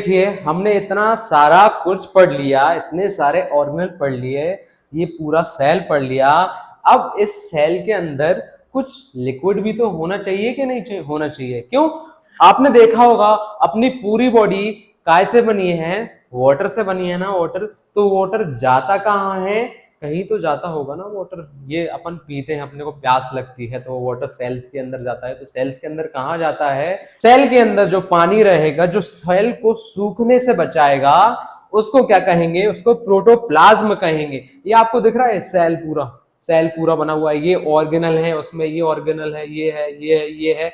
देखिए हमने इतना सारा कुछ पढ़ लिया, इतने सारे ऑर्गेनेल पढ़ लिए, ये पूरा सेल पढ़ लिया। अब इस सेल के अंदर कुछ लिक्विड भी तो होना चाहिए कि नहीं होना चाहिए? क्यों? आपने देखा होगा अपनी पूरी बॉडी काय से बनी है? वाटर से बनी है ना, वाटर। तो वाटर जाता कहाँ है? कहीं तो जाता होगा ना वाटर। ये अपन पीते हैं, अपने को प्यास लगती है तो वाटर सेल्स के अंदर जाता है। तो सेल्स के अंदर कहाँ जाता है? सेल के अंदर जो पानी रहेगा, जो सेल को सूखने से बचाएगा, उसको क्या कहेंगे? उसको प्रोटोप्लाज्म कहेंगे। ये आपको दिख रहा है सेल पूरा बना हुआ है। ये ऑर्गेनल है, उसमें ये ऑर्गेनल है, ये है, ये है, ये है।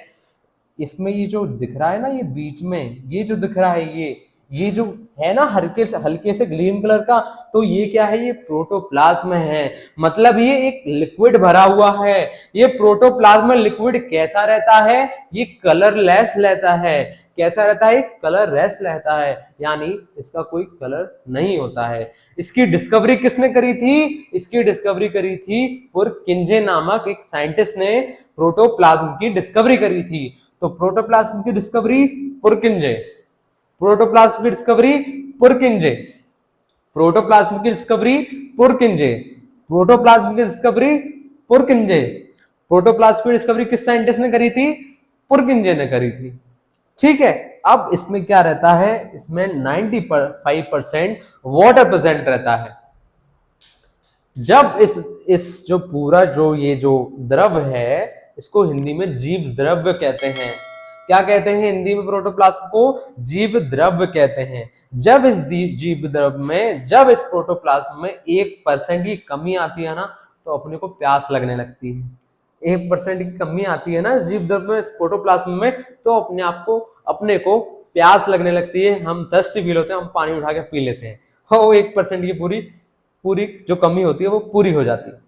इसमें ये जो दिख रहा है ना, ये बीच में ये जो दिख रहा है, ये जो है ना हल्के से ग्रीन कलर का, तो ये क्या है? ये प्रोटोप्लाज्म है। मतलब ये एक लिक्विड भरा हुआ है। ये प्रोटोप्लाज्म लिक्विड कैसा रहता है? ये कलरलेस रहता है। कैसा रहता है? कलरलेस रहता है, यानी इसका कोई कलर नहीं होता है। इसकी डिस्कवरी किसने करी थी? इसकी डिस्कवरी करी थी पुरकिंजे नामक एक साइंटिस्ट ने प्रोटोप्लाज्म की डिस्कवरी करी थी। तो प्रोटोप्लाज्म की डिस्कवरी पुरकिंजे, प्रोटोप्लाज्म की डिस्कवरी पुरकिंजे, प्रोटोप्लाज्म की डिस्कवरी पुरकिंजे, प्रोटोप्लाज्म की डिस्कवरी पुरकिंजे। प्रोटोप्लाज्म की डिस्कवरी किस साइंटिस्ट ने करी थी? पुरकिंजे ने करी थी। ठीक है। अब इसमें क्या रहता है? इसमें 95% वाटर प्रेजेंट रहता है। जब इस जो पूरा जो ये जो द्रव है, इसको हिंदी में जीव द्रव्य कहते हैं। क्या कहते हैं हिंदी में? प्रोटोप्लाज्म को जीव द्रव्य कहते हैं। जब इस जीव द्रव्य में, जब इस प्रोटोप्लाज्म में 1% की कमी आती है ना, तो अपने को प्यास लगने लगती है। 1% की कमी आती है ना इस जीव द्रव्य में, इस प्रोटोप्लाज्म में, तो अपने को प्यास लगने लगती है। हम थर्स्टी फील होते हैं, हम पानी उठा के पी लेते हैं। हो 1% की पूरी जो कमी होती है वो पूरी हो जाती है।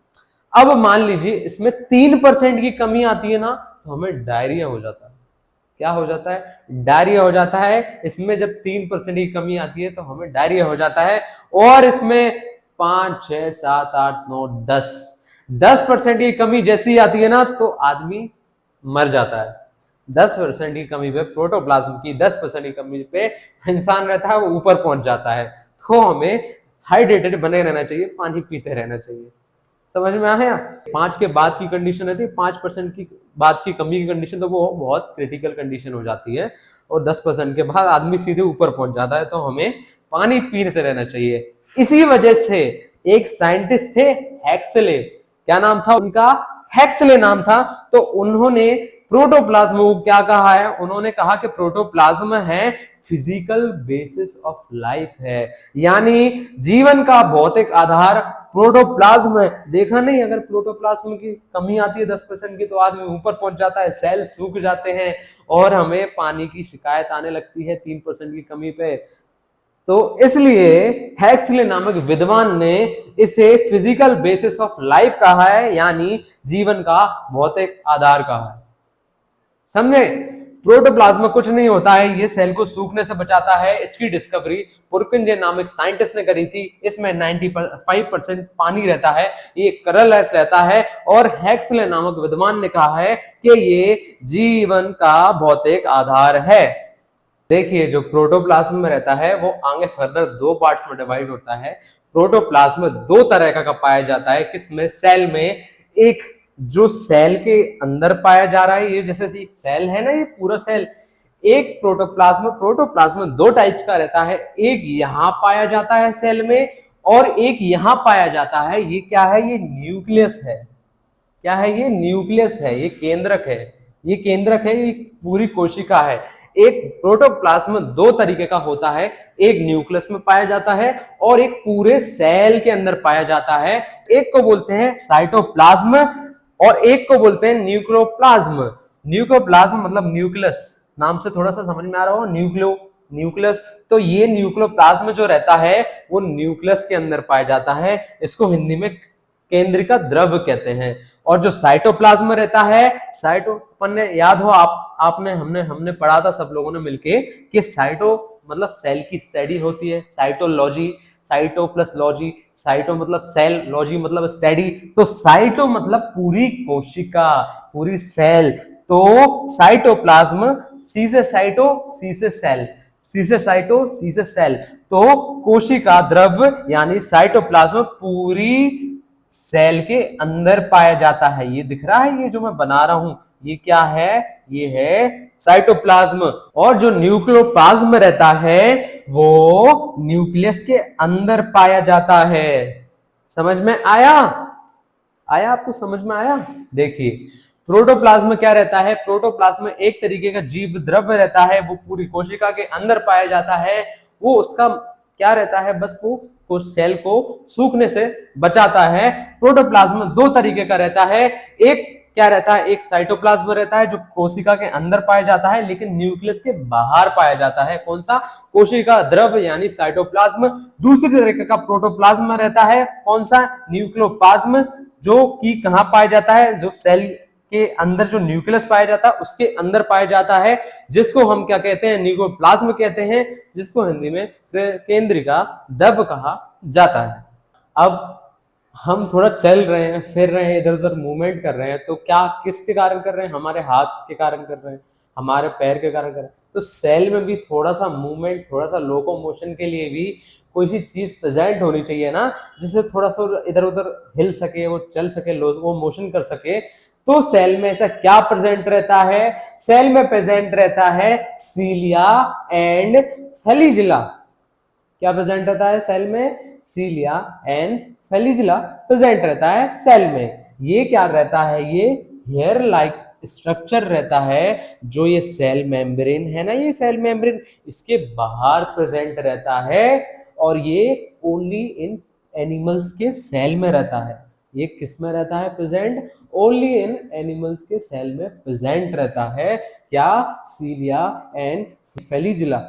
अब मान लीजिए इसमें 3% की कमी आती है ना, तो हमें डायरिया हो जाता है। क्या हो जाता है? डायरिया हो जाता है। इसमें जब 3% की कमी आती है तो हमें डायरिया हो जाता है। और इसमें 5, 6, 7, 8, 9, 10% की कमी जैसी आती है ना, तो आदमी मर जाता है। 10% की कमी पे, प्रोटोप्लाज्म की 10% की कमी पे इंसान रहता है, वो ऊपर पहुंच जाता है। तो हमें हाइड्रेटेड बने रहना चाहिए, पानी पीते रहना चाहिए। समझ में आया? 5 के बाद की कंडीशन रहती है, 5% की बाद की कमी की कंडीशन, तो वो बहुत क्रिटिकल कंडीशन हो जाती है। और 10% के बाद आदमी सीधे ऊपर पहुंच जाता है। तो हमें पानी पीते रहना चाहिए। इसी वजह से एक साइंटिस्ट थे, हेक्सले। क्या नाम था उनका? हेक्सले नाम था। तो उन्होंने प्रोटोप्लाज्म को क्या कहा है? उन्होंने कहा कि प्रोटोप्लाज्म है फिजिकल बेसिस ऑफ लाइफ है, यानी जीवन का भौतिक आधार प्रोटोप्लाज्म है। देखा नहीं, अगर प्रोटोप्लाज्म की कमी आती है 10% की, तो आदमी ऊपर पहुंच जाता है, सेल सूख जाते हैं और हमें पानी की शिकायत आने लगती है 3% की कमी पे। तो इसलिए हेक्सले नामक विद्वान ने इसे फिजिकल बेसिस ऑफ लाइफ कहा है, यानी जीवन का भौतिक आधार कहा है। समझे? प्रोटोप्लाज्म कुछ नहीं होता है, ये सेल को सूखने से बचाता है। इसकी डिस्कवरी पुरकिंजे नामक साइंटिस्ट ने करी थी। इसमें 95% पानी रहता है, ये कलरलेस रहता है। और हेक्सले नामक विद्वान ने कहा है कि ये जीवन का भौतिक आधार है। देखिए जो प्रोटोप्लाज्म में रहता है वो आगे फर्दर 2 पार्ट्स में डिवाइड होता है। प्रोटोप्लाज्म 2 तरह का पाया जाता है। किसमें? सेल में। एक जो सेल के अंदर पाया जा रहा है, ये जैसे सेल है ना, ये पूरा सेल। एक प्रोटोप्लाज्म 2 टाइप्स का रहता है। एक यहां पाया जाता है सेल में, और एक यहां पाया जाता है। ये क्या है? ये न्यूक्लियस है। क्या है? ये न्यूक्लियस है, ये केंद्रक है। ये केंद्रक है, ये पूरी कोशिका है। एक प्रोटोप्लाज्म 2 तरीके का होता है। एक न्यूक्लियस में पाया जाता है और एक पूरे सेल के अंदर पाया जाता है। एक को बोलते हैं साइटोप्लाज्म और एक को बोलते हैं न्यूक्लियोप्लाज्म। न्यूक्लियोप्लाज्म मतलब न्यूक्लियस, नाम से थोड़ा सा समझ में आ रहा हो, न्यूक्लियस। तो ये न्यूक्लियोप्लाज्म जो रहता है वो न्यूक्लियस के अंदर पाया जाता है। इसको हिंदी में केंद्रिका द्रव्य कहते हैं। और जो साइटोप्लाज्म में रहता है, अपन ने याद हो, आपने हमने पढ़ा था सब लोगों ने मिलके कि साइटो मतलब सेल की स्टडी होती है। Cytology, cyto plus logy, cyto मतलब सेल, लॉजी मतलब स्टडी। तो साइटो मतलब पूरी कोशिका, पूरी सेल। तो साइटोप्लाज्म, सी से साइटो, सी से सेल। सी से साइटो, सी से सेल। तो कोशिका द्रव यानी साइटोप्लाज्म पूरी सेल के अंदर पाया जाता है। ये दिख रहा है, ये जो मैं बना रहा हूं, ये क्या है? ये है साइटोप्लाज्म। और जो न्यूक्लियोप्लाज्म रहता है वो न्यूक्लियस के अंदर पाया जाता है। समझ में आया? आया आपको? समझ में आया? देखिए, प्रोटोप्लाज्म क्या रहता है? प्रोटोप्लाज्म एक तरीके का जीव द्रव्य रहता है, वो पूरी कोशिका के अंदर पाया जाता है। वो उसका क्या रहता है? बस वो सेल को सूखने से बचाता है। प्रोटोप्लाज्म दो तरीके का रहता है। एक क्या रहता है? एक साइटोप्लाज्म रहता है जो कोशिका के अंदर पाया जाता है लेकिन न्यूक्लियस के बाहर पाया जाता है। कौन सा? कोशिका द्रव यानी साइटोप्लाज्म। दूसरी तरीके का प्रोटोप्लाज्म रहता है। कौन सा? न्यूक्लियोप्लाज्म, जो कि कहां पाया जाता है? जो सेल के अंदर जो न्यूक्लियस पाया जाता है उसके अंदर पाया जाता है, जिसको हम क्या कहते हैं? न्यूक्लियोप्लाज्म कहते हैं, जिसको हिंदी में केंद्रिका द्रव कहा जाता है। अब हम थोड़ा चल रहे हैं, फिर रहे हैं, इधर उधर मूवमेंट कर रहे हैं, तो क्या किसके कारण कर रहे हैं? हमारे हाथ के कारण कर रहे हैं, हमारे पैर के कारण कर रहे हैं। तो सेल में भी थोड़ा सा मूवमेंट, थोड़ा सा लोकोमोशन के लिए भी कोई सी चीज प्रेजेंट होनी चाहिए ना, जिससे थोड़ा सा इधर उधर हिल सके, वो चल सके, वो मोशन कर सके। तो सेल में ऐसा क्या प्रेजेंट रहता है? सेल में प्रेजेंट रहता है सीलिया एंड फ्लैजिला। क्या प्रेजेंट रहता है सेल में? सीलिया एंड फ्लैजिला प्रेजेंट रहता है सेल में। ये क्या रहता है? ये हेयर लाइक स्ट्रक्चर रहता है, जो ये सेल मेम्ब्रेन है ना, ये सेल मेम्ब्रेन इसके बाहर प्रेजेंट रहता है। और ये ओनली इन एनिमल्स के सेल में रहता है। ये किस में रहता है प्रेजेंट? ओनली इन एनिमल्स के सेल में प्रेजेंट रहता है। क्या? Cilia and flagella.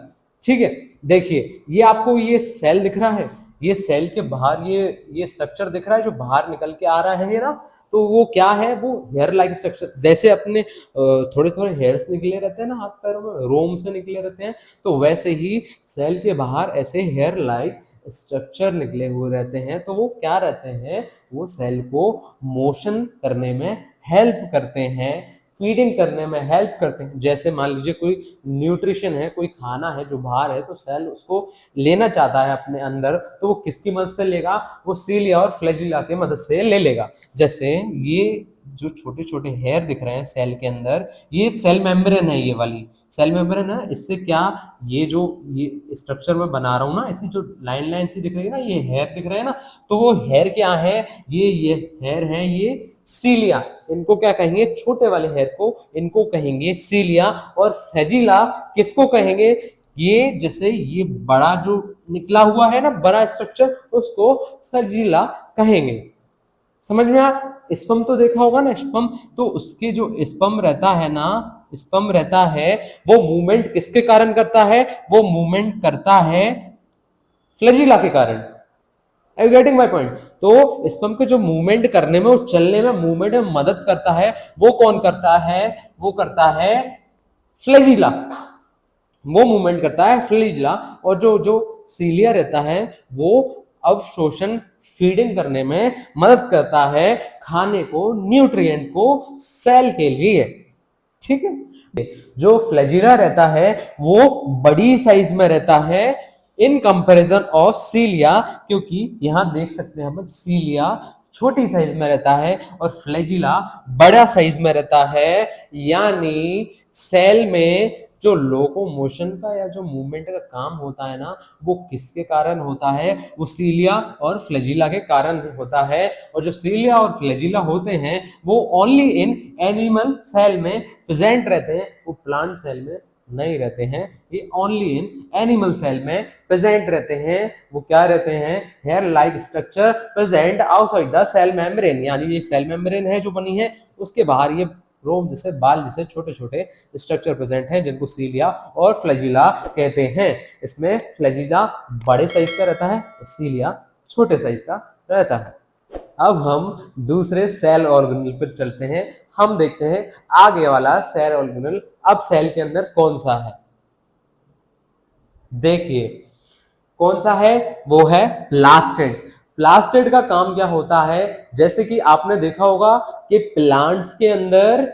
ठीक है, देखिए ये आपको ये सेल दिख रहा है, ये सेल के बाहर ये स्ट्रक्चर दिख रहा है जो बाहर निकल के आ रहा है ना, तो वो क्या है? वो हेयर लाइक स्ट्रक्चर। जैसे अपने थोड़े थोड़े हेयर्स निकले रहते हैं ना हाथ पैरों में, रोम से निकले रहते हैं, तो वैसे ही सेल के बाहर ऐसे हेयर लाइक स्ट्रक्चर निकले हुए रहते हैं। तो वो क्या रहते हैं? वो सेल को मोशन करने में हेल्प करते हैं, फीडिंग करने में हेल्प करते हैं। जैसे मान लीजिए कोई न्यूट्रिशन है, कोई खाना है जो बाहर है, तो सेल उसको लेना चाहता है अपने अंदर, तो वो किसकी मदद से लेगा? वो सीलिया और फ्लैजिला की मदद से ले लेगा। जैसे ये जो छोटे छोटे हेयर दिख रहे हैं सेल के अंदर, ये सेल मेम्ब्रेन है, ये वाली सेल मेम्ब्रेन है। इससे क्या, ये जो ये स्ट्रक्चर में बना रहा हूँ ना, इसी जो लाइन लाइन सी दिख रही है ना, ये हेयर दिख रहे हैं ना, तो वो हेयर क्या है? ये हेयर है, ये सीलिया। इनको क्या कहेंगे? छोटे वाले हेयर को इनको कहेंगे सीलिया। और फ्लैजिला किसको कहेंगे? ये जैसे ये बड़ा जो निकला हुआ है ना, बड़ा स्ट्रक्चर, उसको फ्लैजिला कहेंगे। समझ में आ? स्पम तो देखा होगा ना, स्पम। तो उसके जो स्पम रहता है ना, स्पम रहता है, वो मूवमेंट किसके कारण करता है? वो मूवमेंट करता है फ्लैजिला के कारण। Are you getting my point? तो स्पर्म के जो मूवमेंट करने में, वो चलने में, मूवमेंट में मदद करता है, वो कौन करता है? वो करता है फ्लैजिला। वो मूवमेंट करता है फ्लैजिला। और जो जो सीलिया रहता है, वो अवशोषण, फीडिंग करने में मदद करता है खाने को, न्यूट्रिएंट को सेल के लिए। ठीक है। जो फ्लैजिला रहता है वो बड़ी साइज में रहता है इन कंपैरिजन ऑफ सीलिया, क्योंकि यहां देख सकते हैं हम, सीलिया छोटी साइज में रहता है और फ्लैजिला बड़ा साइज में रहता है। यानी सेल में जो लोकोमोशन का या जो मूवमेंट का काम होता है ना, वो किसके कारण होता है? वो सीलिया और फ्लैजिला के कारण होता है। और जो सीलिया और फ्लैजिला होते हैं वो ओनली इन एनिमल सेल में प्रेजेंट रहते हैं, वो प्लांट सेल में नहीं रहते हैं। ये ओनली इन एनिमल सेल में प्रेजेंट रहते हैं। वो क्या रहते हैं? Hair like structure present outside the cell membrane. यानी ये सेल मेम्ब्रेन है जो बनी है, उसके बाहर ये रोम जैसे, बाल जैसे छोटे छोटे स्ट्रक्चर प्रेजेंट हैं, जिनको सीलिया और फ्लैजिला कहते हैं। इसमें फ्लैजिला बड़े साइज का रहता है और सीलिया छोटे साइज का रहता है। अब हम दूसरे सेल ऑर्गेनल पर चलते हैं। हम देखते हैं आगे वाला सेल ऑर्गेनल अब सेल के अंदर कौन सा है। देखिए कौन सा है? वो है प्लास्टिड। प्लास्टिड का काम क्या होता है? जैसे कि आपने देखा होगा कि प्लांट्स के अंदर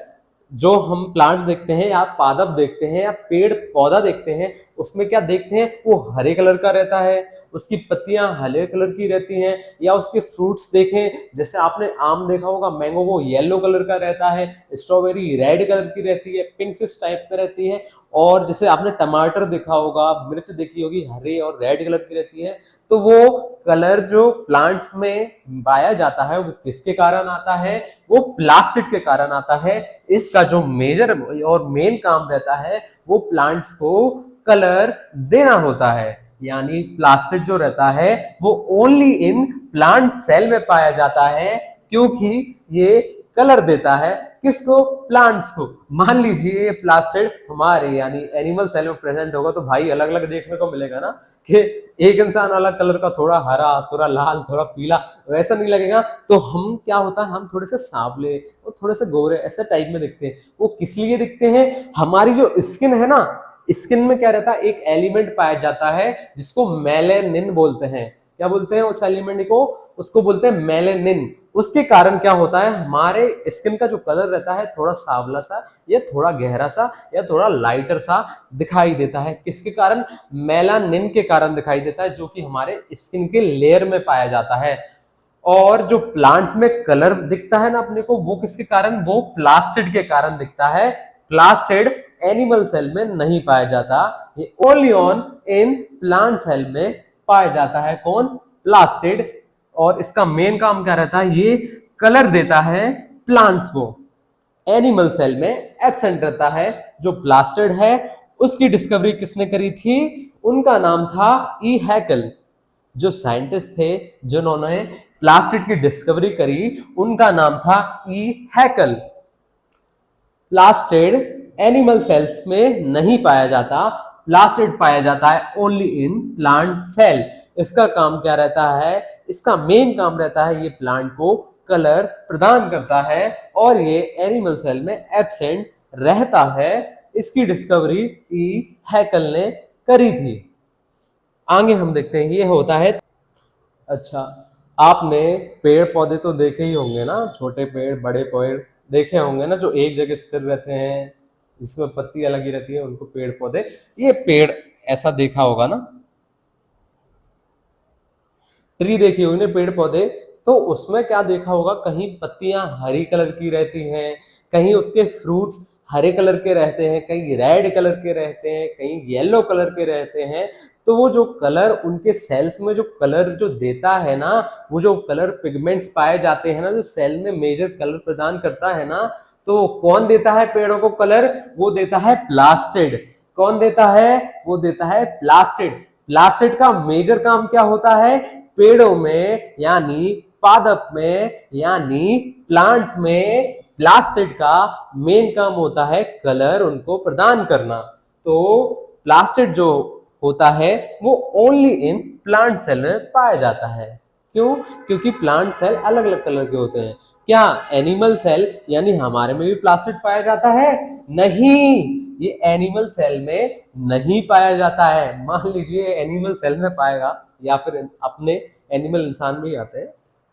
जो हम प्लांट्स देखते हैं या पादप देखते हैं या पेड़ पौधा देखते हैं, उसमें क्या देखते हैं, वो हरे कलर का रहता है, उसकी पत्तियां हरे कलर की रहती हैं, या उसके फ्रूट्स देखें, जैसे आपने आम देखा होगा मैंगो, वो येलो कलर का रहता है, स्ट्रॉबेरी रेड कलर की रहती है, पिंक इस टाइप में रहती है, और जैसे आपने टमाटर देखा होगा, मिर्च देखी होगी, हरे और रेड कलर की रहती है। तो वो कलर जो प्लांट्स में पाया जाता है वो किसके कारण आता है, वो प्लास्टिड के कारण आता है। इसका जो मेजर और मेन काम रहता है वो प्लांट्स को कलर देना होता है। यानी प्लास्टिड जो रहता है वो ओनली इन प्लांट सेल में पाया जाता है, क्योंकि ये कलर देता है किसको, प्लांट्स को। मान लीजिए ये प्लास्टिड हमारे यानी एनिमल सेल में प्रेजेंट होगा तो भाई अलग अलग देखने को मिलेगा ना, कि एक इंसान अलग कलर का, थोड़ा हरा, थोड़ा लाल, थोड़ा पीला, वैसा नहीं लगेगा। तो हम क्या होता है, हम थोड़े से सांवले और थोड़े से गोरे ऐसे टाइप में दिखते हैं। वो किस लिए दिखते हैं, हमारी जो स्किन है ना, स्किन में क्या रहता है, एक एलिमेंट पाया जाता है जिसको मेलेनिन बोलते हैं। क्या बोलते हैं उस एलिमेंट को, उसको बोलते हैं मेलेनिन। उसके कारण क्या होता है, हमारे स्किन का जो कलर रहता है थोड़ा सांवला सा या थोड़ा गहरा सा या थोड़ा लाइटर सा दिखाई देता है। किसके कारण, मेलानिन के कारण दिखाई देता है, जो कि हमारे स्किन के लेयर में पाया जाता है। और जो प्लांट्स में कलर दिखता है ना अपने को, वो किसके कारण, वो प्लास्टिड के कारण दिखता है। प्लास्टिड एनिमल सेल में नहीं पाया जाता, ये only on in plant cell में पाया जाता है। कौन, प्लास्टिड। और इसका मेन काम क्या रहता है, ये कलर देता है प्लांट्स को। एनिमल सेल में एब्सेंट रहता है। जो प्लास्टिड है उसकी डिस्कवरी किसने करी थी, उनका नाम था ई हैकल। जो साइंटिस्ट थे जिन्होंने प्लास्टिड की डिस्कवरी करी, उनका नाम था ई हैकल। प्लास्टिड एनिमल सेल्स में नहीं पाया जाता, प्लास्टिड पाया जाता है ओनली इन प्लांट सेल। इसका काम क्या रहता है, इसका मेन काम रहता है ये प्लांट को कलर प्रदान करता है, और ये एनिमल सेल में एब्सेंट रहता है। इसकी डिस्कवरी ई हैकल ने करी थी। आगे हम देखते हैं ये होता है। अच्छा, आपने पेड़ पौधे तो देखे ही होंगे ना, छोटे पेड़ बड़े पेड़ देखे होंगे ना, जो एक जगह स्थिर रहते हैं, जिसमें पत्तियां लगी रहती है, उनको पेड़ पौधे। ये पेड़ ऐसा देखा होगा ना, ट्री देखी होगी ना, पेड़ पौधे। तो उसमें क्या देखा होगा, कहीं पत्तियां हरी कलर की रहती हैं, कहीं उसके फ्रूट्स हरे कलर के रहते हैं, कहीं रेड कलर के रहते हैं, कहीं येलो कलर के रहते हैं। तो वो जो कलर उनके सेल्स में जो कलर जो देता है ना, वो जो कलर पिगमेंट्स पाए जाते हैं ना, जो सेल में मेजर कलर प्रदान करता है ना, तो कौन देता है पेड़ों को कलर, वो देता है प्लास्टिड। कौन देता है, वो देता है प्लास्टिड। प्लास्टिड का मेजर काम क्या होता है, पेड़ों में यानी पादप में यानी प्लांट्स में प्लास्टिड का मेन काम होता है कलर उनको प्रदान करना। तो प्लास्टिड जो होता है वो ओनली इन प्लांट सेल में पाया जाता है। क्यों, क्योंकि प्लांट सेल अलग अलग कलर के होते हैं। क्या एनिमल सेल यानी हमारे में भी प्लास्टिड पाया जाता है, नहीं, ये एनिमल सेल में नहीं पाया जाता है। मान लीजिए एनिमल सेल में पाएगा, या फिर अपने एनिमल इंसान में ही आते हैं,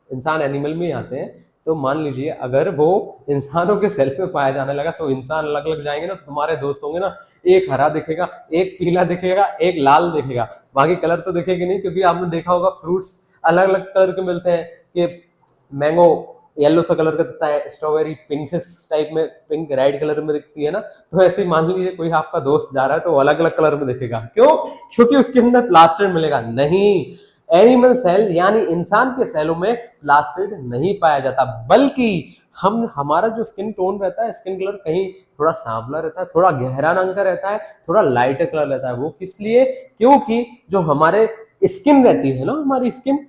इंसान एनिमल में ही आते हैं। तो मान लीजिए अगर वो इंसानों के सेल्स में पाया जाने लगा, तो इंसान अलग अलग जाएंगे ना, तो तुम्हारे दोस्त होंगे ना, एक हरा दिखेगा, एक पीला दिखेगा, एक लाल दिखेगा, बाकी कलर तो दिखेगी नहीं। क्योंकि आपने देखा होगा फ्रूट्स अलग अलग कलर के मिलते हैं, कि मैंगो येलो सा कलर का दिखता है, स्ट्रॉबेरी पिंक टाइप में, पिंक रेड कलर में दिखती है ना। तो ऐसे ही मान लीजिए कोई आपका दोस्त जा रहा है तो वो अलग अलग कलर में दिखेगा। क्यों, क्योंकि उसके अंदर प्लास्टिड मिलेगा। नहीं, एनिमल सेल यानी इंसान के सेलों में प्लास्टिड नहीं पाया जाता, बल्कि हम हमारा जो स्किन टोन रहता है, स्किन कलर कहीं थोड़ा सांवला रहता है, थोड़ा गहरा रंग का रहता है, थोड़ा लाइट कलर रहता है। वो किस लिए, क्योंकि जो हमारे स्किन रहती है ना, हमारी स्किन,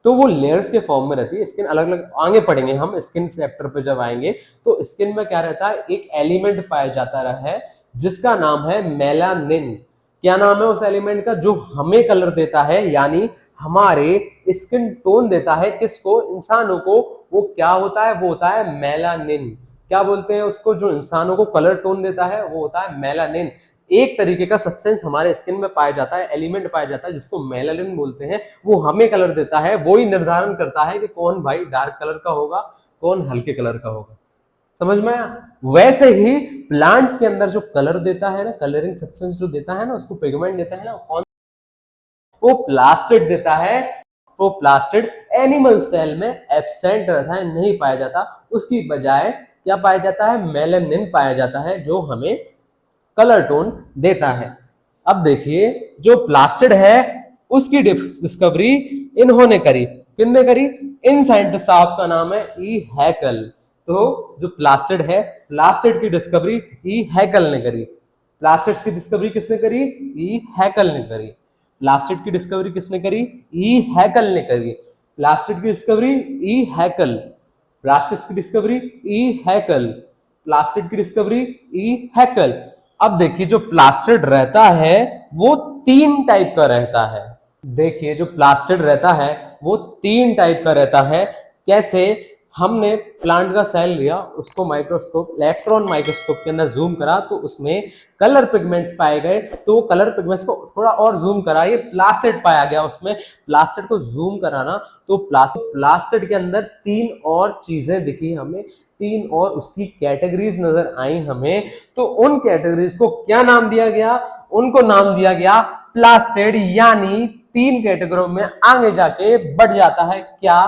तो वो लेयर्स के फॉर्म में रहती है। स्किन अलग अलग, आगे पढ़ेंगे हम स्किन चैप्टर पे जब आएंगे, तो स्किन में क्या रहता है, एक एलिमेंट पाया जाता रहा है जिसका नाम है मेलानिन। क्या नाम है उस एलिमेंट का, जो हमें कलर देता है, यानी हमारे स्किन टोन देता है, किसको, इंसानों को। वो क्या होता है, वो होता है मेलानिन। क्या बोलते हैं उसको, जो इंसानों को कलर टोन देता है, वो होता है मेलानिन। एक तरीके का सब्सटेंस हमारे स्किन में पाया जाता है, एलिमेंट पाया जाता है, जिसको मेलानिन बोलते हैं। वो हमें कलर देता है, वो ही निर्धारण करता है कि कौन भाई डार्क कलर का होगा, कौन हल्के कलर का होगा। समझ में आया? वैसे ही प्लांट्स के अंदर जो कलर देता है ना, कलरिंग सब्सटेंस जो देता है ना, उसको पिगमेंट देता है ना, कौन? वो प्लास्टिड देता है। वो प्लास्टिड एनिमल सेल में एब्सेंट रहता है, नहीं पाया जाता। उसकी बजाय क्या पाया जाता है? मेलानिन पाया जाता है, जो हमें कलर टोन देता है। अब देखिए, जो प्लास्टिड है उसकी डिस्कवरी इन्होंने करी। किसने करी? इन साइंटिस्ट साहब का नाम है ई हैकल। तो जो प्लास्टिड है, प्लास्टिड की डिस्कवरी ई हैकल ने करी। प्लास्टिड की डिस्कवरी किसने करी? ई हैकल ने करी। प्लास्टिड की डिस्कवरी किसने करी? ई हैकल ने करी। प्लास्टिड की डिस्कवरी ई हैकल। प्लास्टिड की डिस्कवरी ई हैकल। प्लास्टिड की डिस्कवरी ई हैकल। अब देखिए, जो प्लास्टिड रहता है वो 3 टाइप का रहता है। देखिए, जो प्लास्टिड रहता है वो 3 टाइप का रहता है। कैसे? हमने प्लांट का सेल लिया, उसको माइक्रोस्कोप, इलेक्ट्रॉन माइक्रोस्कोप के अंदर जूम करा, तो उसमें कलर पिगमेंट्स पाए गए। तो कलर पिगमेंट्स को थोड़ा और जूम करा, ये प्लास्टिड पाया गया। उसमें प्लास्टिड को जूम कराना, तो प्लास्टिड के अंदर 3 और चीजें दिखी हमें, 3 और उसकी कैटेगरीज नजर आई हमें। तो उन कैटेगरीज को क्या नाम दिया गया? उनको नाम दिया गया प्लास्टिड। यानी 3 कैटेगरी में आगे जाके बढ़ जाता है क्या?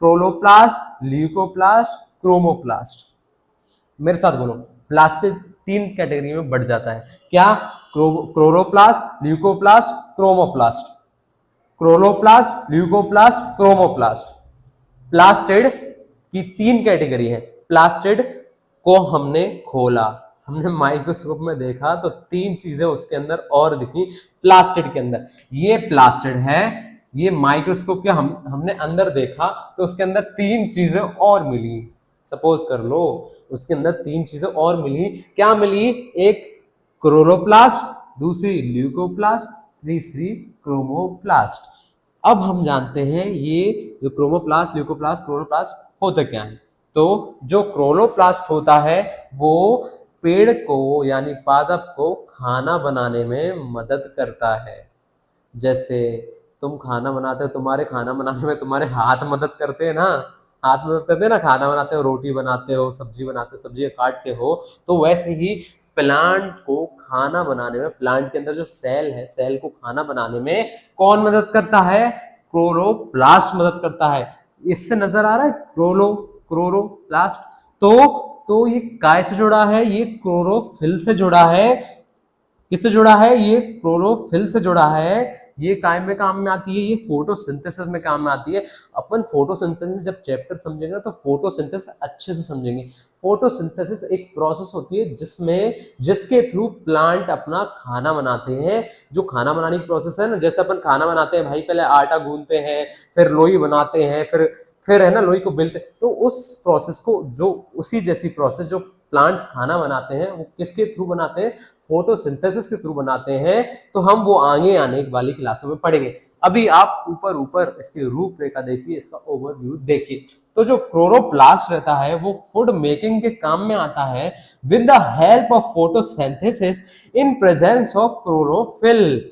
Chloroplast, leucoplast, chromoplast. मेरे साथ बोलो, प्लास्टिड 3 कैटेगरी में बढ़ जाता है क्या? Chloroplast, leucoplast, chromoplast. Chloroplast, leucoplast, chromoplast. Plastid की 3 कैटेगरी है। प्लास्टिड को हमने खोला, हमने माइक्रोस्कोप में देखा, तो 3 चीजें उसके अंदर और दिखी प्लास्टिड के अंदर। ये प्लास्टिड है, ये माइक्रोस्कोप के हमने अंदर देखा, तो उसके अंदर 3 चीजें और मिली। सपोज कर लो, उसके अंदर 3 चीजें और मिली। क्या मिली? एक क्लोरोप्लास्ट, दूसरी ल्यूकोप्लास्ट, तीसरी क्रोमोप्लास्ट। अब हम जानते हैं ये जो क्रोमोप्लास्ट, ल्यूकोप्लास्ट, क्लोरोप्लास्ट होता क्या है। तो जो क्लोरोप्लास्ट होता है वो पेड़ को यानी पादप को खाना बनाने में मदद करता है। जैसे तुम खाना बनाते हो, तुम्हारे खाना बनाने में तुम्हारे हाथ मदद करते हैं ना, हाथ मदद करते हैं ना, खाना बनाते हो, रोटी बनाते हो, सब्जी बनाते हो, सब्जी काटते हो। तो वैसे ही प्लांट को खाना बनाने में, प्लांट के अंदर जो सेल है, सेल को खाना बनाने में कौन मदद करता है? क्लोरोप्लास्ट मदद करता है। इससे नजर आ रहा है क्लोरोप्लास्ट। तो ये काय से जुड़ा है? ये क्लोरोफिल से जुड़ा है। किससे जुड़ा है? ये क्लोरोफिल से जुड़ा है। ये काय में काम में आती है? ये फोटोसिंथेसिस में काम में आती है। अपन फोटोसिंथेसिस जब चैप्टर समझेंगे तो फोटोसिंथेसिस अच्छे से समझेंगे। फोटोसिंथेसिस एक प्रोसेस होती है जिसके थ्रू प्लांट अपना खाना बनाते हैं। जो खाना बनाने की प्रोसेस है ना, जैसे अपन खाना बनाते हैं भाई, पहले आटा गूंथते हैं, फिर लोई बनाते हैं, फिर है ना लोई को बेलते, तो उस प्रोसेस को, जो उसी जैसी प्रोसेस जो प्लांट्स खाना बनाते हैं, वो किसके थ्रू बनाते हैं? फोटोसिंथेसिस के थ्रू बनाते हैं। तो हम वो आगे आने वाली क्लासों में पढ़ेंगे। अभी आप ऊपर ऊपर इसकी रूपरेखा देखिए, इसका ओवरव्यू देखिए। तो जो क्लोरोप्लास्ट रहता है वो फूड मेकिंग के काम में आता है with the help of photosynthesis in presence of chlorophyll.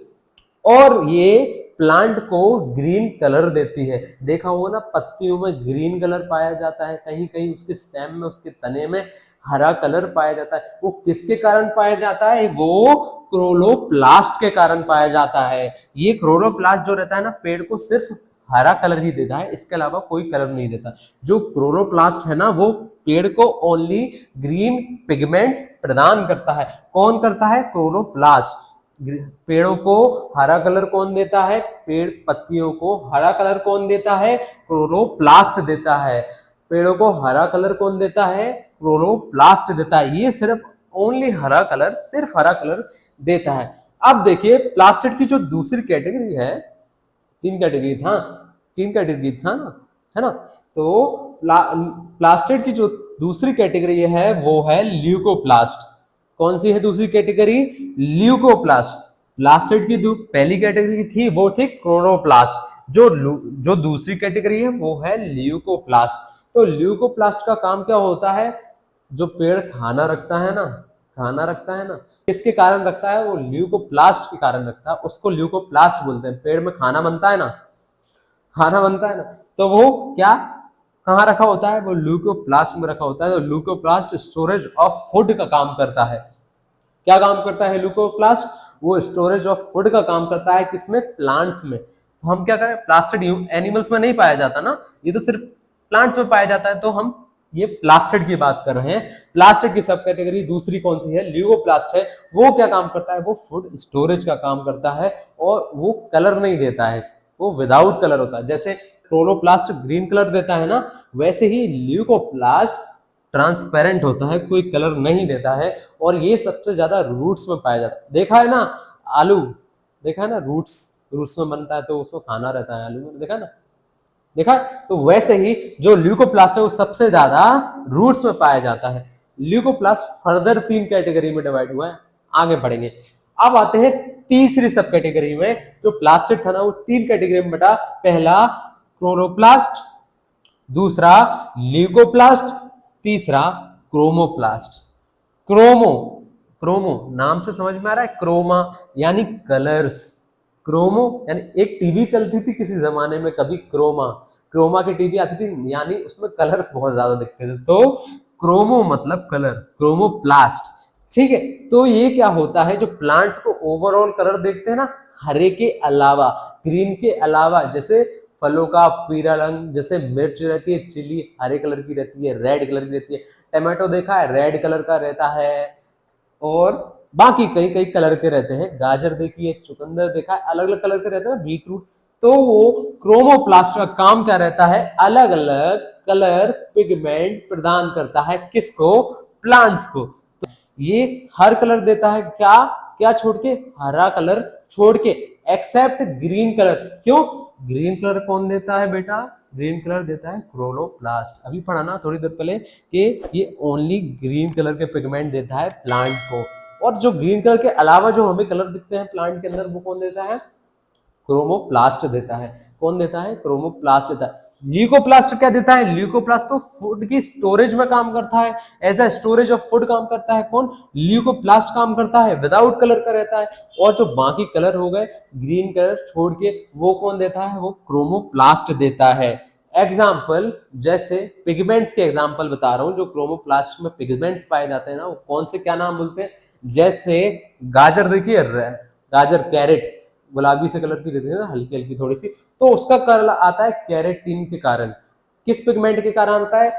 और ये प्लांट को ग्रीन कलर देती है। देखा होगा ना, पत्तियों में ग्रीन कलर पाया जाता है, कहीं कहीं उसके स्टेम में, उसके तने में हरा कलर पाया जाता है। वो किसके कारण पाया जाता है? वो क्लोरोप्लास्ट के कारण पाया जाता है। ये क्लोरोप्लास्ट जो रहता है ना, पेड़ को सिर्फ हरा कलर ही देता है, इसके अलावा कोई कलर नहीं देता। जो क्लोरोप्लास्ट है ना, वो पेड़ को ओनली ग्रीन पिगमेंट्स प्रदान करता है। कौन करता है? क्लोरोप्लास्ट। पेड़ों को हरा कलर कौन देता है? पेड़ पत्तियों को हरा कलर कौन देता है? क्लोरोप्लास्ट देता है। पेड़ों को हरा कलर कौन देता है? क्लोरोप्लास्ट देता है। ये सिर्फ ओनली हरा कलर, सिर्फ हरा कलर देता है। अब देखिए, प्लास्टिड की जो दूसरी कैटेगरी है, 3 कैटेगरी था, 3 कैटेगरी था ना, है ना। तो प्लास्टिड की जो दूसरी कैटेगरी है वो है ल्यूकोप्लास्ट। कौन सी है दूसरी कैटेगरी? ल्यूकोप्लास्ट। प्लास्टिड की पहली कैटेगरी थी वो थी क्लोरोप्लास्ट। जो दूसरी कैटेगरी है वो है ल्यूकोप्लास्ट। तो ल्यूकोप्लास्ट का काम क्या होता है? जो पेड़ खाना रखता है ना, खाना रखता है ना, किसके कारण रखता है? वो ल्यूकोप्लास्ट के कारण रखता है, उसको ल्यूकोप्लास्ट बोलते हैं। पेड़ में खाना बनता है ना, खाना बनता है ना, तो वो क्या कहाँ रखा होता है? वो ल्यूकोप्लास्ट में रखा होता है। तो ल्यूकोप्लास्ट स्टोरेज ऑफ फूड का काम करता है। क्या काम करता है ल्यूकोप्लास्ट? वो स्टोरेज ऑफ फूड का काम करता है। किसमें? प्लांट्स में। तो हम क्या करें, प्लास्टिड एनिमल्स में नहीं पाया जाता ना, ये तो सिर्फ प्लांट्स में पाया जाता है। तो हम ये प्लास्टिड की बात कर रहे हैं। प्लास्टिड की सब कैटेगरी दूसरी कौन सी है? ल्यूकोप्लास्ट है। वो क्या काम करता है? वो फूड स्टोरेज का काम करता है और वो कलर नहीं देता है, वो विदाउट कलर होता है। जैसे क्लोरोप्लास्ट ग्रीन कलर देता है ना, वैसे ही ल्यूकोप्लास्ट ट्रांसपेरेंट होता है, कोई कलर नहीं देता है। और ये सबसे ज्यादा रूट्स में पाया जाता है। देखा है ना आलू, देखा है ना, रूट्स रूट्स में बनता है तो उसमें खाना रहता है आलू में, देखा ना, देखा। तो वैसे ही जो ल्यूकोप्लास्ट है वो सबसे ज्यादा रूट्स में पाया जाता है। ल्यूकोप्लास्ट फर्दर 3 कैटेगरी में डिवाइड हुआ है, आगे बढ़ेंगे। अब आते हैं तीसरी सब कैटेगरी में। जो प्लास्टिड था ना वो 3 कैटेगरी में बटा। पहला क्लोरोप्लास्ट, दूसरा ल्यूकोप्लास्ट, तीसरा क्रोमोप्लास्ट। क्रोमो, क्रोमो नाम से समझ में आ रहा है, क्रोमा यानी कलर्स। क्रोमो यानी एक टीवी चलती थी किसी जमाने में कभी, क्रोमा, क्रोमा की टीवी आती थी, यानी उसमें कलर्स बहुत ज्यादा दिखते थे। तो क्रोमो मतलब कलर, क्रोमोप्लास्ट। ठीक है। तो ये क्या होता है, जो प्लांट्स को ओवरऑल कलर देखते हैं ना, हरे के अलावा, ग्रीन के अलावा, जैसे फलों का पीला रंग, जैसे मिर्च रहती है चिली हरे कलर की रहती है, रेड कलर की रहती है। टमाटो देखा है, रेड कलर का रहता है। और बाकी कई कई कलर के रहते हैं। गाजर देखिए, चुकंदर देखा है, अलग अलग कलर के रहते हैं। बीटरूट। तो वो क्रोमोप्लास्ट का काम क्या रहता है? अलग अलग कलर पिगमेंट प्रदान करता है। किसको? प्लांट्स को। तो ये हर कलर देता है, क्या क्या छोड़ के? हरा कलर छोड़ के, एक्सेप्ट ग्रीन कलर। क्यों? ग्रीन कलर कौन देता है बेटा? ग्रीन कलर देता है क्लोरोप्लास्ट। अभी पढ़ा ना थोड़ी देर पहले कि ये ओनली ग्रीन कलर के पिगमेंट देता है प्लांट को। और जो ग्रीन कलर के अलावा जो हमें कलर दिखते हैं प्लांट के अंदर, वो कौन देता है? क्रोमोप्लास्ट देता है। कौन देता है? क्रोमोप्लास्ट देता है। ल्यूकोप्लास्ट क्या देता है? ल्यूकोप्लास्ट तो फूड की स्टोरेज में काम करता है, as a storage of food काम करता है। कौन? ल्यूकोप्लास्ट काम करता है, विदाउट कलर का रहता है। और जो बाकी कलर हो गए ग्रीन कलर छोड़ के, वो कौन देता है? वो क्रोमोप्लास्ट देता है। एग्जाम्पल, जैसे पिगमेंट्स के एग्जाम्पल बता रहा हूं, जो क्रोमोप्लास्ट में पिगमेंट्स पाए जाते हैं ना, वो कौन से, क्या नाम बोलते हैं? जैसे गाजर देखिए, गाजर कैरेट गुलाबी से कलर की रहती है ना, हल्की हल्की थोड़ी सी, तो उसका कलर आता है कैरेटीन के कारण। किस पिगमेंट के कारण आता है?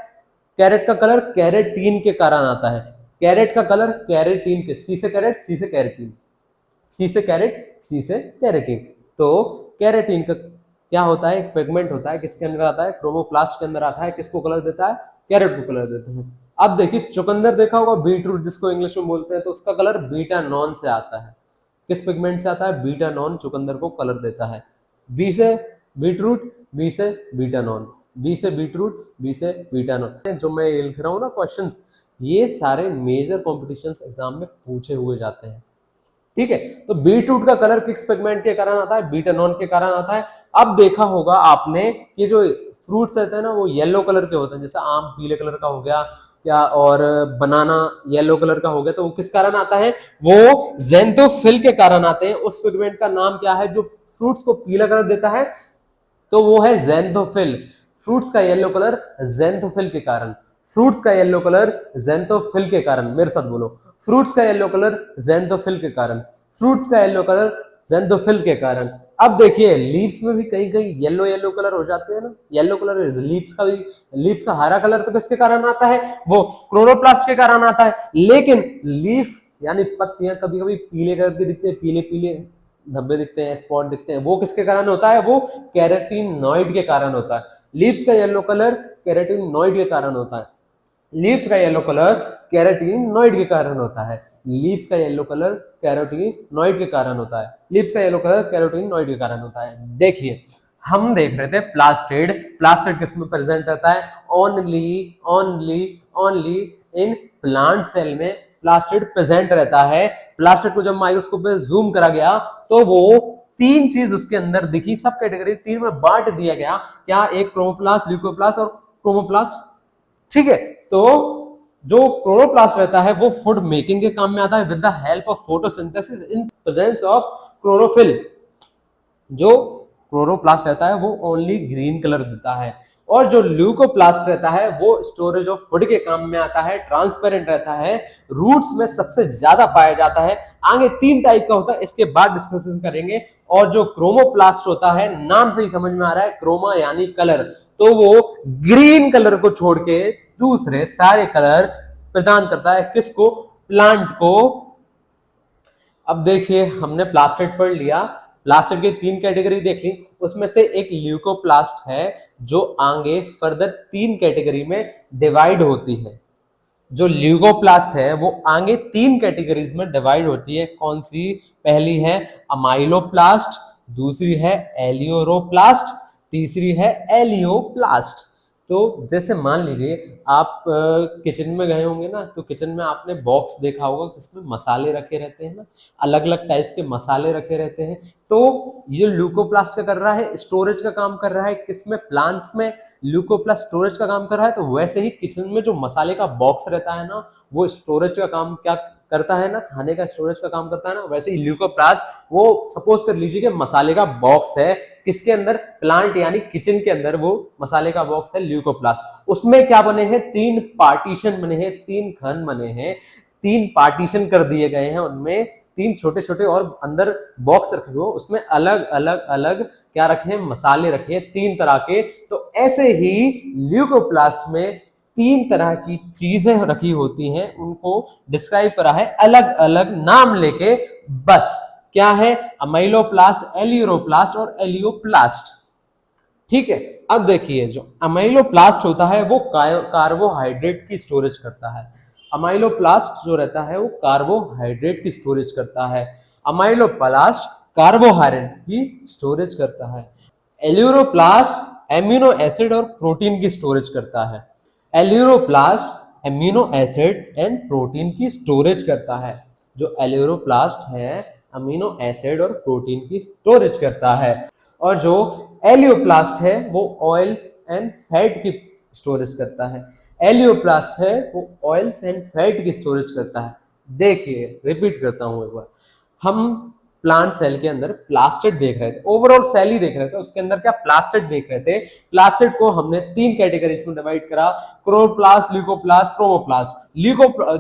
कैरेट का कलर कैरेटीन के कारण आता है। कैरेट का कलर कैरेटीन के, सी से कैरेट, सी से कैरेटीन, सी से कैरेट, सी से कैरेटीन। तो कैरेटीन का क्या होता है? एक पिगमेंट होता है, किसके अंदर आता है? क्रोमोप्लास्ट के अंदर आता है। किसको कलर देता है? कैरेट को कलर देता है। अब देखिए चुकंदर देखा होगा, बीटरूट जिसको इंग्लिश में बोलते हैं, तो उसका कलर बीटा नॉन से आता है। किस पिगमेंट से आता है? बीटा नॉन चुकंदर को कलर देता है। बी से बीटरूट, बी से बीटा नॉन, बी से बीटरूट, बी से बीटा नॉन। जो मैं लिख रहा हूँ ना क्वेश्चंस, ये सारे मेजर कॉम्पिटिशन्स एग्जाम में पूछे हुए जाते हैं। ठीक है। तो बीटरूट का कलर किस पिगमेंट के कारण आता है? बीटानॉन के कारण आता है। अब देखा होगा आपने, ये जो फ्रूट्स रहते हैं ना, वो येलो कलर के होते हैं। जैसे आम पीले कलर का हो गया, क्या, और बनाना येलो कलर का हो गया, तो वो किस कारण आता है? वो ज़ेंथोफिल के कारण आते हैं। उस पिगमेंट का नाम क्या है जो फ्रूट्स को पीला कलर देता है? तो वो है ज़ेंथोफिल। फ्रूट्स का येलो कलर ज़ेंथोफिल के कारण, फ्रूट्स का येलो कलर ज़ेंथोफिल के कारण, मेरे साथ बोलो, फ्रूट्स का येलो कलर ज़ेंथोफिल के कारण, फ्रूट्स का येलो कलर ज़ेंथोफिल के कारण। अब देखिए लीव्स में भी कहीं कहीं येलो येलो कलर हो जाते हैं ना, येलो कलर लीव्स का भी, लीव्स का हरा कलर तो किसके कारण आता है? वो क्लोरोप्लास्ट के कारण आता है। लेकिन लीफ यानी पत्तियां कभी कभी पीले कलर की दिखते हैं, पीले पीले धब्बे दिखते हैं, स्पॉट दिखते हैं, वो किसके कारण होता है? वो कैरेटीनॉइड के कारण होता है। लीव्स का येलो कलर कैरेटीनॉइड के कारण होता है। लीव्स का येलो कलर कैरोटीनॉइड के कारण होता है। लीव्स का येलो कलर कैरोटीनॉइड के कारण होता है। लीव्स का येलो कलर कैरोटीनॉइड के कारण होता है। देखिए हम देख रहे थे प्लास्टिड। प्लास्टिड किसमें प्रेजेंट रहता है? Only only only in plant cell में प्लास्टिड प्रेजेंट रहता है। प्लास्टिड को जब माइक्रोस्कोप में जूम करा गया तो वो 3 चीज उसके अंदर दिखी। सब कैटेगरी 3 में बांट दिया गया। क्या? एक क्रोमोप्लास्ट, ल्यूकोप्लास्ट और क्रोमोप्लास्ट। ठीक है। तो जो क्लोरोप्लास्ट रहता है वो फूड मेकिंग के काम में आता है with the help of photosynthesis in presence of chlorophyll. जो क्लोरोप्लास्ट रहता है वो ओनली ग्रीन कलर देता है, और जो ल्यूकोप्लास्ट रहता है वो स्टोरेज ऑफ फूड के काम में आता है, ट्रांसपेरेंट रहता है, रूट्स में सबसे ज्यादा पाया जाता है। आगे 3 टाइप का होता है, इसके बाद डिस्कशन करेंगे। और जो क्रोमोप्लास्ट होता है, नाम से ही समझ में आ रहा है, क्रोमा यानी कलर, तो वो ग्रीन कलर को छोड़ के दूसरे सारे कलर प्रदान करता है, किसको? प्लांट को। अब देखिए, हमने प्लास्टिड पढ़ लिया, प्लास्टिड की 3 कैटेगरी देख ली, उसमें से एक ल्यूकोप्लास्ट है जो आगे फर्दर 3 कैटेगरी में डिवाइड होती है। जो ल्यूकोप्लास्ट है वो आगे 3 कैटेगरीज में डिवाइड होती है। कौन सी? पहली है अमाइलोप्लास्ट, दूसरी है एलियोरोप्लास्ट, तीसरी है एलियोप्लास्ट। तो जैसे मान लीजिए आप किचन में गए होंगे ना, तो किचन में आपने बॉक्स देखा होगा जिसमें मसाले रखे रहते हैं ना, अलग अलग टाइप्स के मसाले रखे रहते हैं। तो ये ल्यूकोप्लास्ट का कर रहा है, स्टोरेज का काम कर रहा है, किसमें? प्लांट्स में ल्यूकोप्लास्ट स्टोरेज का काम कर रहा है। तो वैसे ही किचन में जो मसाले का बॉक्स रहता है ना, वो स्टोरेज का काम क्या करता है ना, खाने का स्टोरेज का काम करता है ना, वैसे ही ल्यूकोप्लास्ट, वो सपोज कर लीजिए कि मसाले का बॉक्स है, किसके अंदर? प्लांट यानी किचन के अंदर वो मसाले का बॉक्स है ल्यूकोप्लास्ट। उसमें क्या बने हैं? 3 पार्टीशन बने हैं, 3 खंड बने हैं, 3 पार्टीशन कर दिए गए हैं, उनमें 3 छोटे छोटे और अंदर बॉक्स रखे हुए, उसमें अलग अलग अलग क्या रखे हैं? मसाले रखे हैं 3 तरह के। तो ऐसे ही ल्यूकोप्लास्ट में 3 तरह की चीजें रखी होती हैं, उनको डिस्क्राइब करा है अलग अलग नाम लेके, बस। क्या है? अमाइलोप्लास्ट, एलियोप्लास्ट और एलियोप्लास्ट। ठीक है। अब देखिए, जो अमाइलोप्लास्ट होता है वो कार्बोहाइड्रेट की स्टोरेज करता है। अमाइलोप्लास्ट जो रहता है वो कार्बोहाइड्रेट की स्टोरेज करता है। अमाइलोप्लास्ट कार्बोहाइड्रेट की स्टोरेज करता है। एल्यूरोप्लास्ट एमिनो एसिड और प्रोटीन की स्टोरेज करता है। Aleuroplast amino acid and protein की स्टोरेज करता है। जो एल्यूरोप्लास्ट है अमीनो एसिड और प्रोटीन की स्टोरेज करता है। और जो एलियोप्लास्ट है वो ऑयल्स एंड फैट की स्टोरेज करता है। एलियोप्लास्ट है वो ऑयल्स एंड फैट की स्टोरेज करता है। देखिए, रिपीट करता हूं एक बार। हम प्लांट सेल के अंदर प्लास्टिड देख रहे थे, ओवरऑल सेल ही देख रहे थे, उसके अंदर क्या? प्लास्टिड देख रहे थे। प्लास्टिड को हमने 3 कैटेगरीज में डिवाइड करा, क्लोरोप्लास्ट, ल्यूकोप्लास्ट, क्रोमोप्लास्ट।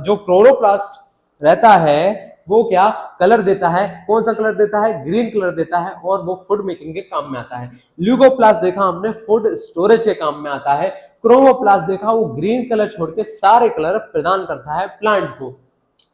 जो क्लोरोप्लास्ट रहता है वो क्या कलर देता है? कौन सा कलर देता है? ग्रीन कलर देता है, और वो फूड मेकिंग के काम में आता है। ल्यूकोप्लास्ट देखा हमने, फूड स्टोरेज के काम में आता है। क्रोमोप्लास्ट देखा, वो ग्रीन कलर छोड़ के सारे कलर प्रदान करता है प्लांट को।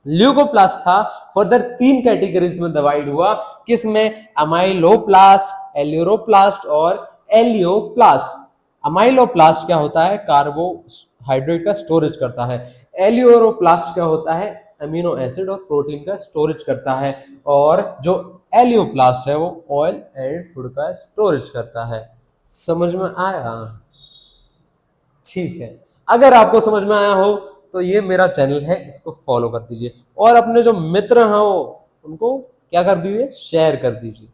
ल्यूकोप्लास्ट था फर्दर 3 कैटेगरीज में डिवाइड हुआ, किसमें? अमाइलोप्लास्ट, एल्यूरोप्लास्ट और एलियोप्लास्ट। अमाइलोप्लास्ट क्या होता है? कार्बोहाइड्रेट का स्टोरेज करता है। एलियोरोप्लास्ट क्या होता है? अमीनो एसिड और प्रोटीन का स्टोरेज करता है। और जो एलियोप्लास्ट है वो ऑयल एंड फूड का स्टोरेज करता है। समझ में आया? ठीक है। अगर आपको समझ में आया हो तो ये मेरा चैनल है, इसको फॉलो कर दीजिए, और अपने जो मित्र हैं उनको क्या कर दीजिए? शेयर कर दीजिए।